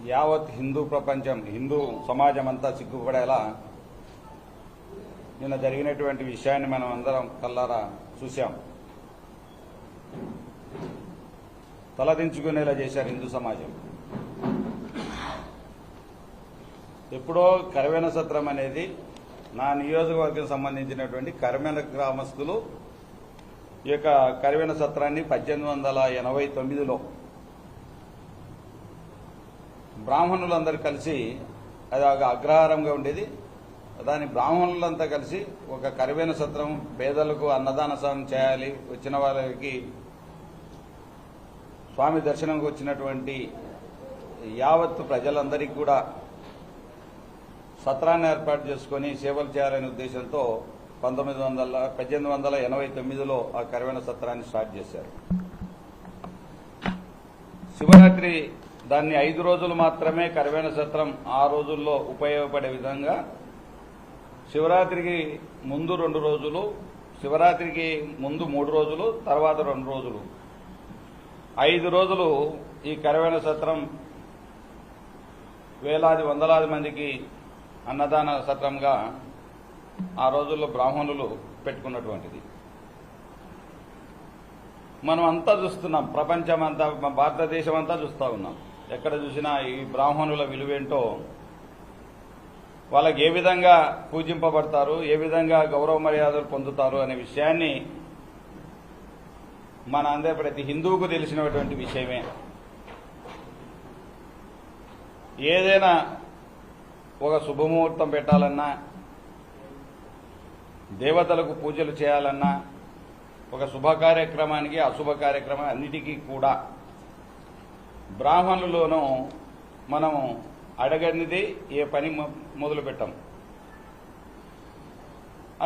యావత్ హిందూ ప్రపంచం, హిందూ సమాజం అంతా సిగ్గుపడేలా నిన్న జరిగినటువంటి విషయాన్ని మనం అందరం కల్లారా చూశాం. తలదించుకునేలా చేశారు హిందూ సమాజం. ఎప్పుడో కరవేన సత్రం అనేది నా నియోజకవర్గం సంబంధించినటువంటి కరవేన గ్రామస్తులు ఈ యొక్క కరవేన సత్రాన్ని 1889లో బ్రాహ్మణులందరూ కలిసి, అది ఒక అగ్రహారంగా ఉండేది, దాని బ్రాహ్మణులంతా కలిసి ఒక కరవేన సత్రం పేదలకు అన్నదాన సహాయం చేయాలి, వచ్చిన వాళ్ళకి స్వామి దర్శనంకి వచ్చినటువంటి యావత్తు ప్రజలందరికీ కూడా సత్రాన్ని ఏర్పాటు చేసుకుని సేవలు చేయాలనే ఉద్దేశంతో 1889లో ఆ కరవేన సత్రాన్ని స్టార్ట్ చేశారు. శివరాత్రి దాన్ని 5 రోజులు మాత్రమే కరవేన సత్రం ఆ రోజుల్లో ఉపయోగపడే విధంగా శివరాత్రికి ముందు 2 రోజులు, శివరాత్రికి ముందు 3 రోజులు, తర్వాత 2 రోజులు, 5 రోజులు ఈ కరవేన సత్రం వేలాది వందలాది మందికి అన్నదాన సత్రంగా ఆ రోజుల్లో బ్రాహ్మణులు పెట్టుకున్నటువంటిది. మనం అంతా చూస్తున్నాం, ప్రపంచం అంతా, భారతదేశం అంతా చూస్తూ ఉన్నాం. ఎక్కడ చూసినా ఈ బ్రాహ్మణుల విలువేంటో, వాళ్ళకి ఏ విధంగా పూజింపబడతారు, ఏ విధంగా గౌరవ మర్యాదలు పొందుతారు అనే విషయాన్ని మన అందరి ప్రతి హిందువుకు తెలిసినటువంటి విషయమే. ఏదైనా ఒక శుభముహూర్తం పెట్టాలన్నా, దేవతలకు పూజలు చేయాలన్నా, ఒక శుభ కార్యక్రమానికి అశుభ కార్యక్రమం అన్నిటికీ కూడా బ్రాహ్మణుల్లోనూ మనము అడగనిది ఏ పని మొదలు పెట్టాం.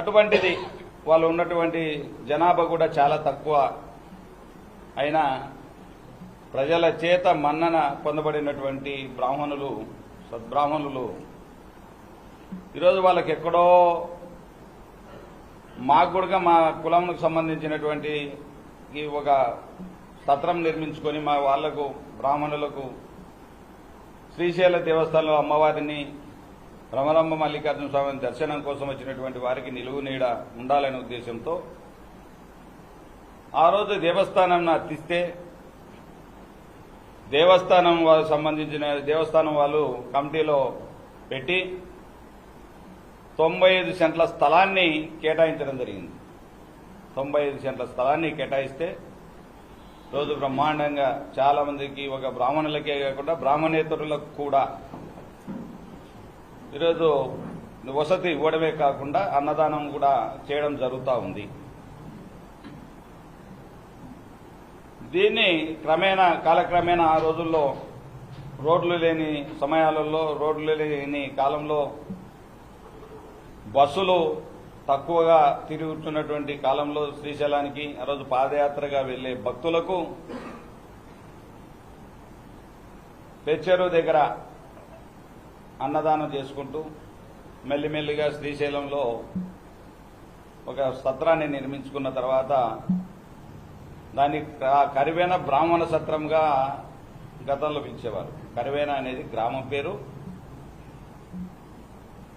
అటువంటిది వాళ్ళు ఉన్నటువంటి జనాభా కూడా చాలా తక్కువ అయినా ప్రజల చేత మన్నన పొందబడినటువంటి బ్రాహ్మణులు, సద్బ్రాహ్మణులు ఈరోజు వాళ్ళకి ఎక్కడో మాకు కూడా మా కులంకు సంబంధించినటువంటి ఒక సత్రం నిర్మించుకొని మా వాళ్లకు బ్రాహ్మణులకు శ్రీశైల దేవస్థానంలో అమ్మవారిని, రమరమ్మ మల్లికార్జున స్వామిని దర్శనం కోసం వచ్చినటువంటి వారికి నిలువు నీడ ఉండాలనే ఉద్దేశంతో ఆ రోజు దేవస్థానం అర్పిస్తే దేవస్థానం వాళ్ళకు సంబంధించిన దేవస్థానం వాళ్ళు కమిటీలో పెట్టి 95 సెంట్ల స్థలాన్ని కేటాయించడం జరిగింది. 95 సెంట్ల స్థలాన్ని కేటాయిస్తే రోజు బ్రహ్మాండంగా చాలా మందికి, ఒక బ్రాహ్మణులకే కాకుండా బ్రాహ్మణేతరులకు కూడా ఈరోజు వసతి ఇవ్వడమే కాకుండా అన్నదానం కూడా చేయడం జరుగుతూ ఉంది. దీన్ని కాలక్రమేణా ఆ రోజుల్లో రోడ్లు లేని సమయాలలో, రోడ్లు లేని కాలంలో, బస్సులు తక్కువగా తిరుగుతున్నటువంటి కాలంలో శ్రీశైలానికి ఆ రోజు పాదయాత్రగా వెళ్లే భక్తులకు పెచ్చెరు దగ్గర అన్నదానం చేసుకుంటూ మెల్లిమెల్లిగా శ్రీశైలంలో ఒక సత్రాన్ని నిర్మించుకున్న తర్వాత దాన్ని కరివేన బ్రాహ్మణ సత్రంగా గతంలో పిలిచేవారు. కరివేన అనేది గ్రామం పేరు.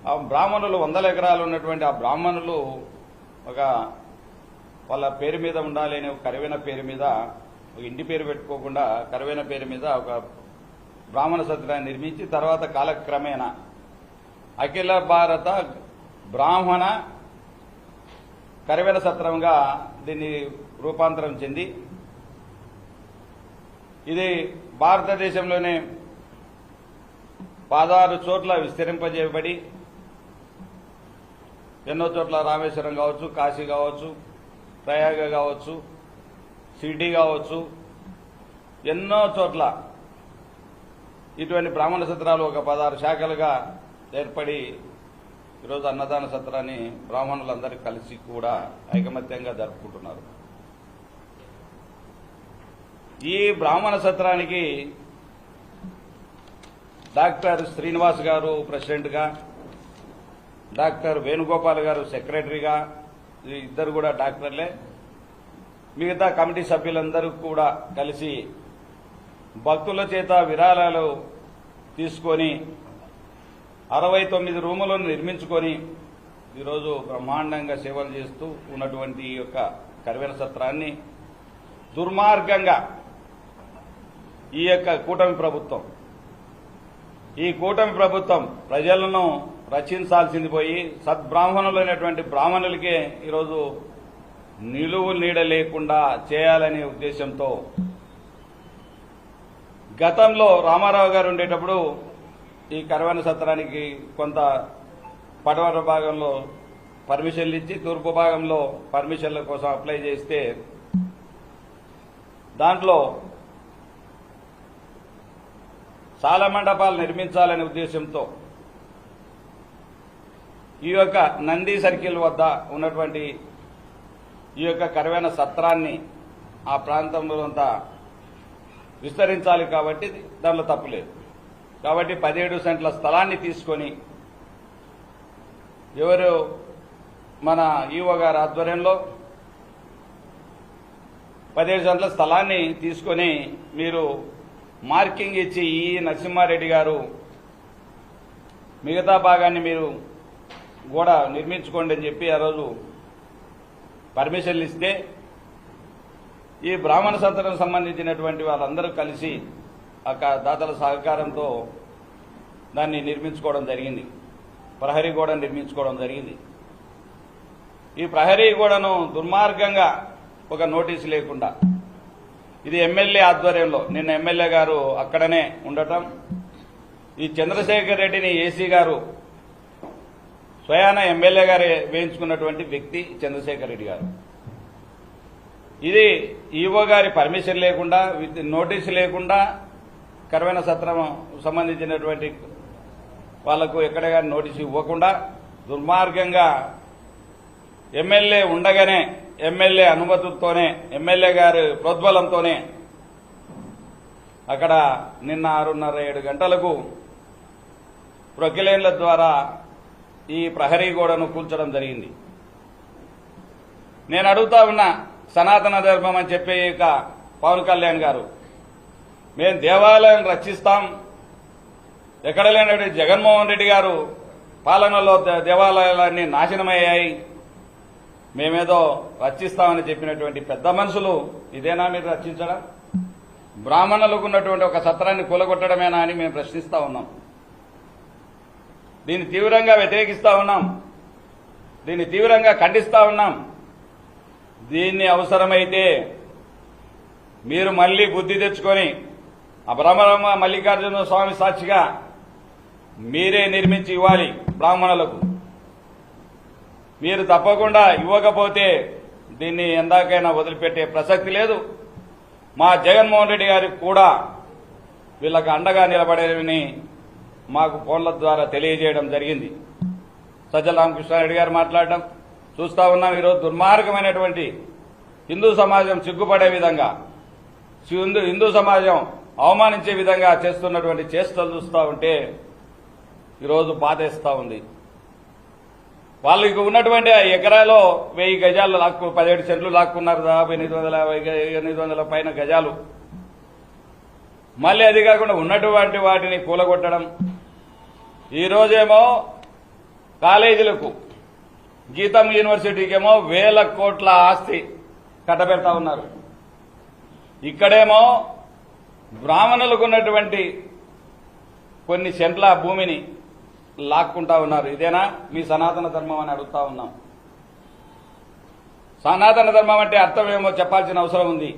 ఆ బ్రాహ్మణులు 100 ఎకరాలు ఉన్నటువంటి ఆ బ్రాహ్మణులు ఒక వాళ్ళ పేరు మీద ఉండాలి అనే కరివేన పేరు మీద, ఒక ఇంటి పేరు పెట్టుకోకుండా కరివేన పేరు మీద ఒక బ్రాహ్మణ సత్రాన్ని నిర్మించి తర్వాత కాలక్రమేణా అఖిల భారత బ్రాహ్మణ కరివేన సత్రంగా దీన్ని రూపాంతరం చెంది ఇది భారతదేశంలోనే 16 చోట్ల విస్తరింపజేయబడి ఎన్నో చోట్ల రామేశ్వరం కావచ్చు, కాశీ కావచ్చు, ప్రయాగ కావచ్చు, షిర్డీ కావచ్చు, ఎన్నో చోట్ల ఇటువంటి బ్రాహ్మణ సత్రాలు ఒక 16 శాఖలుగా ఏర్పడి ఈరోజు అన్నదాన సత్రాన్ని బ్రాహ్మణులందరూ కలిసి కూడా ఐకమత్యంగా జరుపుకుంటున్నారు. ఈ బ్రాహ్మణ సత్రానికి డాక్టర్ శ్రీనివాస్ గారు ప్రెసిడెంట్గా, డాక్టర్ వేణుగోపాల్ గారు సెక్రటరీగా, ఇద్దరు కూడా డాక్టర్లే, మిగతా కమిటీ సభ్యులందరూ కూడా కలిసి భక్తుల చేత విరాళాలు తీసుకొని 69 రూములను నిర్మించుకొని ఈరోజు బ్రహ్మాండంగా సేవలు చేస్తూ ఉన్నటువంటి ఈ యొక్క కరివెన సత్రాన్ని దుర్మార్గంగా ఈ యొక్క కూటమి ప్రభుత్వం ప్రజలను రక్షించాల్సింది పోయి సద్బ్రాహ్మణులైనటువంటి బ్రాహ్మణులకే ఈరోజు నిలువు నీడ లేకుండా చేయాలనే ఉద్దేశంతో గతంలో రామారావు గారు ఉండేటప్పుడు ఈ కరివెన సత్రానికి కొంత పడమర భాగంలో పర్మిషన్లు ఇచ్చి తూర్పు భాగంలో పర్మిషన్ల కోసం అప్లై చేస్తే దాంట్లో చాలా మండపాలు నిర్మించాలనే ఉద్దేశంతో ఈ యొక్క నంది సర్కిల్ వద్ద ఉన్నటువంటి ఈ యొక్క కరివెన సత్రాన్ని ఆ ప్రాంతంలో అంతా విస్తరించాలి కాబట్టి దానిలో తప్పులేదు. కాబట్టి 17 సెంట్ల స్థలాన్ని తీసుకొని ఎవరు మన ఈవో గారి ఆధ్వర్యంలో 17 సెంట్ల స్థలాన్ని తీసుకొని మీరు మార్కింగ్ ఇచ్చి ఈ నరసింహారెడ్డి గారు మిగతా భాగాన్ని మీరు కూడా నిర్మించుకోండి అని చెప్పి ఆ రోజు పర్మిషన్లు ఇస్తే ఈ బ్రాహ్మణ సంతకం సంబంధించినటువంటి వాళ్ళందరూ కలిసి దాతల సహకారంతో దాన్ని నిర్మించుకోవడం జరిగింది. ప్రహరీ గోడ నిర్మించుకోవడం జరిగింది. ఈ ప్రహరీ గోడను దుర్మార్గంగా ఒక నోటీసు లేకుండా ఇది ఎమ్మెల్యే ఆధ్వర్యంలో నిన్న ఎమ్మెల్యే గారు అక్కడనే ఉండటం, ఈ చంద్రశేఖర్ రెడ్డిని ఏసీ గారు స్వయాన ఎమ్మెల్యే గారు వేయించుకున్నటువంటి వ్యక్తి చంద్రశేఖర్ రెడ్డి గారు. ఇది ఈవో గారి పర్మిషన్ లేకుండా నోటీసు లేకుండా కరివెన సత్రం సంబంధించినటువంటి వాళ్లకు ఎక్కడ కానీ నోటీసు ఇవ్వకుండా దుర్మార్గంగా ఎమ్మెల్యే ఉండగానే ఎమ్మెల్యే అనుమతితోనే ఎమ్మెల్యే గారి ప్రోద్బలంతోనే అక్కడ నిన్న 6:30-7 గంటలకు ప్రొక్లైన్ల ద్వారా ఈ ప్రహరీ గోడను కూల్చడం జరిగింది. నేను అడుగుతా ఉన్నా, సనాతన ధర్మం అని చెప్పే ఇక పవన్ కళ్యాణ్ గారు, మేము దేవాలయం రక్షిస్తాం, ఎక్కడ లేనటువంటి జగన్మోహన్ రెడ్డి గారు పాలనలో దేవాలయాలన్నీ నాశనమయ్యాయి, మేమేదో రక్షిస్తామని చెప్పినటువంటి పెద్ద మనుషులు ఇదేనా మీరు రక్షించడం? బ్రాహ్మణులకు ఉన్నటువంటి ఒక సత్రాన్ని కూలగొట్టడమేనా అని మేము ప్రశ్నిస్తా ఉన్నాం. దీన్ని తీవ్రంగా వ్యతిరేకిస్తా ఉన్నాం, దీన్ని తీవ్రంగా ఖండిస్తా ఉన్నాం. దీన్ని అవసరమైతే మీరు మళ్లీ బుద్ధి తెచ్చుకొని ఆ బ్రహ్మరమ్మ మల్లికార్జున స్వామి సాక్షిగా మీరే నిర్మించి ఇవ్వాలి బ్రాహ్మణులకు. మీరు తప్పకుండా ఇవ్వకపోతే దీన్ని ఎందాకైనా వదిలిపెట్టే ప్రసక్తి లేదు. మా జగన్మోహన్ రెడ్డి గారికి కూడా వీళ్ళకు అండగా నిలబడేదని మాకు ఫోన్ల ద్వారా తెలియజేయడం జరిగింది. సజ్జల రామకృష్ణారెడ్డి గారు మాట్లాడడం చూస్తా ఉన్నాం. ఈరోజు దుర్మార్గమైనటువంటి హిందూ సమాజం సిగ్గుపడే విధంగా, హిందూ సమాజం అవమానించే విధంగా చేస్తున్నటువంటి చేష్టలు చూస్తూ ఉంటే ఈరోజు బాధేస్తా ఉంది. వాళ్ళకి ఉన్నటువంటి ఎకరాలో 1000 గజాలు 17 సెంట్లు లాక్కున్నారు, దాదాపు 800 పైన గజాలు. మళ్ళీ అది కాకుండా ఉన్నటువంటి వాటిని కూలగొట్టడం. ఈరోజేమో కాలేజీలకు, గీతం యూనివర్సిటీకేమో 1000 కోట్ల ఆస్తి కట్టబెడతా ఉన్నారు. ఇక్కడేమో బ్రాహ్మణులకు ఉన్నటువంటి కొన్ని సెంట్ల భూమిని లాక్కుంటా ఉన్నారు. ఇదేనా మీ సనాతన ధర్మం అని అడుగుతా ఉన్నాం. సనాతన ధర్మం అంటే అర్థమేమో చెప్పాల్సిన అవసరం ఉంది.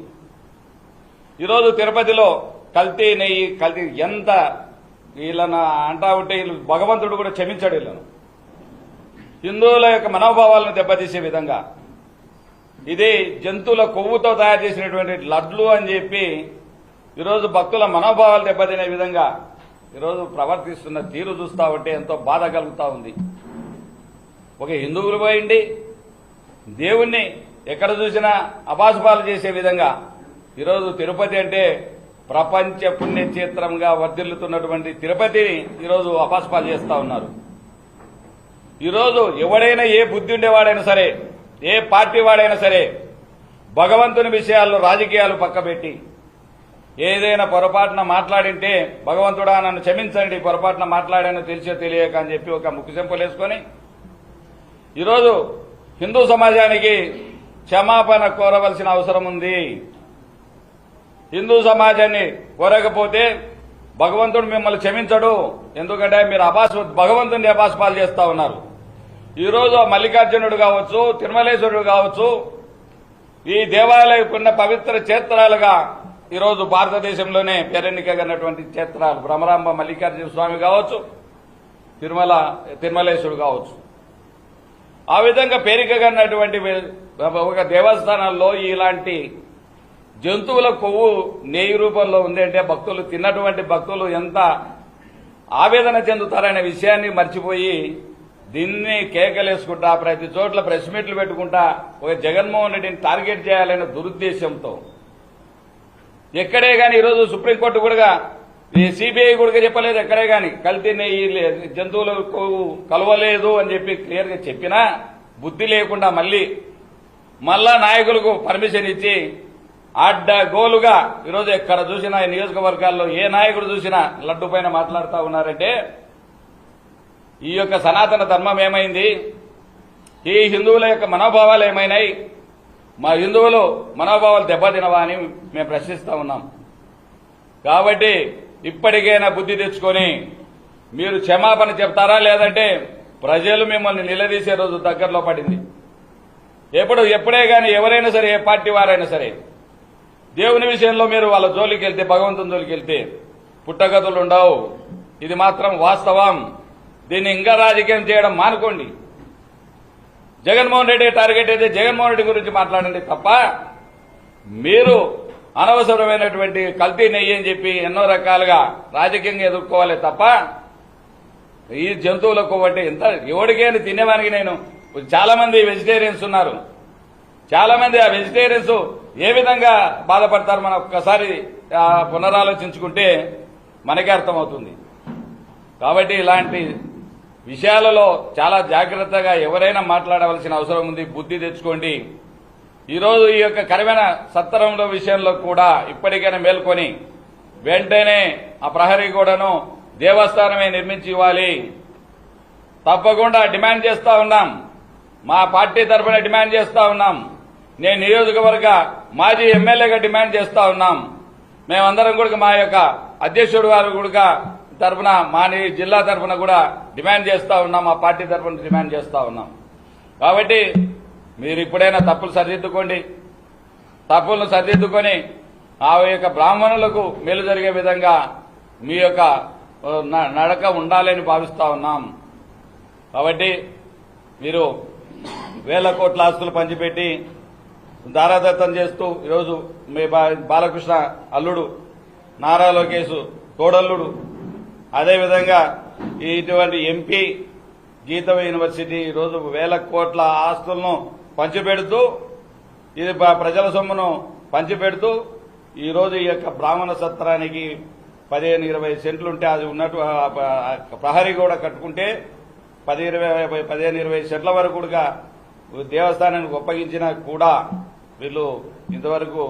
ఈరోజు తిరుపతిలో కల్తీ నెయ్యి, కల్తీ ఎంత వీళ్ళని అంటా ఉంటే వీళ్ళు భగవంతుడు కూడా క్షమించాడు వీళ్ళను. హిందువుల యొక్క మనోభావాలను దెబ్బతీసే విధంగా ఇది జంతువుల కొవ్వుతో తయారు చేసినటువంటి లడ్లు అని చెప్పి ఈరోజు భక్తుల మనోభావాలు దెబ్బతినే విధంగా ఈరోజు ప్రవర్తిస్తున్న తీరు చూస్తా ఉంటే ఎంతో బాధ కలుగుతా ఉంది. ఒక హిందువులు పోయిండి దేవుణ్ణి ఎక్కడ చూసినా అపాసుపాలు చేసే విధంగా ఈరోజు తిరుపతి అంటే ప్రపంచ పుణ్యక్షేత్రంగా వర్ధిల్లుతున్నటువంటి తిరుపతిని ఈరోజు అపాసుపాలు చేస్తా ఉన్నారు. ఈరోజు ఎవడైనా ఏ బుద్ధి ఉండేవాడైనా సరే, ఏ పార్టీ వాడైనా సరే భగవంతుని విషయాల్లో రాజకీయాలు పక్కబెట్టి ఏదైనా పొరపాటున మాట్లాడింటే భగవంతుడా నన్ను క్షమించండి, పొరపాటున మాట్లాడానో తెలిసో తెలియక అని చెప్పి ఒక ముక్కు చెంపలేసుకొని ఈరోజు హిందూ సమాజానికి క్షమాపణ కోరవలసిన అవసరం ఉంది. హిందూ సమాజాన్ని కోరకపోతే భగవంతుడు మిమ్మల్ని క్షమించడు. ఎందుకంటే మీరు భగవంతుని అపాస్పాలు చేస్తా ఉన్నారు. ఈరోజు మల్లికార్జునుడు కావచ్చు, తిరుమలేశ్వరుడు కావచ్చు, ఈ దేవాలయకున్న పవిత్ర క్షేత్రాలుగా ఈరోజు భారతదేశంలోనే పేరెన్నికగన్నటువంటి క్షేత్రాలు భ్రమరాంబ మల్లికార్జున స్వామి కావచ్చు, తిరుమలేశ్వరుడు కావచ్చు. ఆ విధంగా పేరికగన్నటువంటి ఒక దేవస్థానాల్లో ఇలాంటి జంతువుల కొవ్వు నెయ్యి రూపంలో ఉంది అంటే భక్తులు తిన్నటువంటి భక్తులు ఎంత ఆవేదన చెందుతారనే విషయాన్ని మర్చిపోయి దీన్ని కేకలేసుకుంటా ప్రతి చోట్ల ప్రెస్ మీట్లు పెట్టుకుంటా ఒక జగన్మోహన్ రెడ్డిని టార్గెట్ చేయాలనే దురుద్దేశంతో ఎక్కడే గాని ఈరోజు సుప్రీంకోర్టు కూడా ఈ సిబిఐ కూడా చెప్పలేదు. ఎక్కడే గాని కల్తీ నెయ్యి జంతువుల కొవ్వు కలవలేదు అని చెప్పి క్లియర్ గా చెప్పినా బుద్ధి లేకుండా మళ్ళా నాయకులకు పర్మిషన్ ఇచ్చి అడ్డగోలుగా ఈరోజు ఎక్కడ చూసినా ఈ నియోజకవర్గాల్లో ఏ నాయకుడు చూసినా లడ్డు పైన మాట్లాడుతూ ఉన్నారంటే ఈ యొక్క సనాతన ధర్మం ఏమైంది, ఈ హిందువుల యొక్క మనోభావాలు ఏమైనాయి, మా హిందువులు మనోభావాలు దెబ్బతినవా అని మేము ప్రశ్నిస్తా ఉన్నాం. కాబట్టి ఇప్పటికైనా బుద్ధి తెచ్చుకొని మీరు క్షమాపణ చెప్తారా, లేదంటే ప్రజలు మిమ్మల్ని నిలదీసే రోజు దగ్గరలో పడింది. ఎప్పుడే గాని ఎవరైనా సరే, ఏ పార్టీ వారైనా సరే, దేవుని విషయంలో మీరు వాళ్ళ జోలికి వెళ్తే, భగవంతుని జోలికి వెళ్తే పుట్టగతులు ఉండవు. ఇది మాత్రం వాస్తవం. దీన్ని ఇంకా రాజకీయం చేయడం మానుకోండి. జగన్మోహన్ రెడ్డి టార్గెట్ అయితే జగన్మోహన్ రెడ్డి గురించి మాట్లాడండి తప్ప మీరు అనవసరమైనటువంటి కల్తీ నెయ్యి అని చెప్పి ఎన్నో రకాలుగా రాజకీయంగా ఎదుర్కోవాలి తప్ప ఈ జంతువులకు ఒకటి ఎంత ఎవరికైనా తినేవానికి నేను చాలా మంది వెజిటేరియన్స్ ఉన్నారు. చాలా మంది ఆ వెజిటేరియన్స్ ఏ విధంగా బాధపడతారు మనం ఒక్కసారి పునరాలోచించుకుంటే మనకే అర్థమవుతుంది. కాబట్టి ఇలాంటి విషయాలలో చాలా జాగ్రత్తగా ఎవరైనా మాట్లాడవలసిన అవసరం ఉంది. బుద్ధి తెచ్చుకోండి. ఈరోజు ఈ యొక్క కరివెన సత్తరంలో విషయంలో కూడా ఇప్పటికైనా మేల్కొని వెంటనే ఆ ప్రహరీ గోడను దేవస్థానమే నిర్మించి ఇవ్వాలి. తప్పకుండా డిమాండ్ చేస్తా ఉన్నాం. మా పార్టీ తరఫున డిమాండ్ చేస్తా ఉన్నాం. నేను నియోజకవర్గ మాజీ ఎమ్మెల్యేగా డిమాండ్ చేస్తా ఉన్నాం. మేమందరం కూడా మా యొక్క అధ్యక్షుడు వారు కూడా తరఫున మా జిల్లా తరఫున కూడా డిమాండ్ చేస్తా ఉన్నాం. మా పార్టీ తరఫున డిమాండ్ చేస్తా ఉన్నాం. కాబట్టి మీరు ఇప్పుడైనా తప్పులు సరిదిద్దుకోండి. తప్పులను సరిదిద్దుకొని ఆ యొక్క బ్రాహ్మణులకు మేలు జరిగే విధంగా మీ యొక్క నడక ఉండాలని భావిస్తా ఉన్నాం. కాబట్టి మీరు వేల కోట్ల ఆస్తులు పంచిపెట్టి దారాదత్తం చేస్తూ ఈరోజు మీ బాలకృష్ణ అల్లుడు నారా లోకేష్ తోడల్లుడు, అదేవిధంగా ఇటువంటి ఎంపీ గీతం యూనివర్సిటీ ఈరోజు వేల కోట్ల ఆస్తులను పంచిపెడుతూ ఇది ప్రజల సొమ్మును పంచిపెడుతూ ఈరోజు ఈ యొక్క బ్రాహ్మణ సత్రానికి 15-20 సెంట్లుంటే అది ఉన్నట్టు ప్రహరీ కూడా కట్టుకుంటే 15-20 సెంట్ల వరకు కూడా దేవస్థానానికి ఒప్పగించినా కూడా వీళ్ళు ఇంతవరకు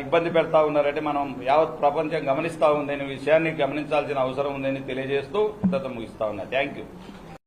ఇబ్బంది పెడతా ఉన్నారంటే మనం యావత్ ప్రపంచం గమనిస్తా ఉందనే విషయాన్ని గమనించాల్సిన అవసరం ఉందని తెలియజేస్తూ ఇంతతో ముగిస్తా ఉన్నా. Thank you.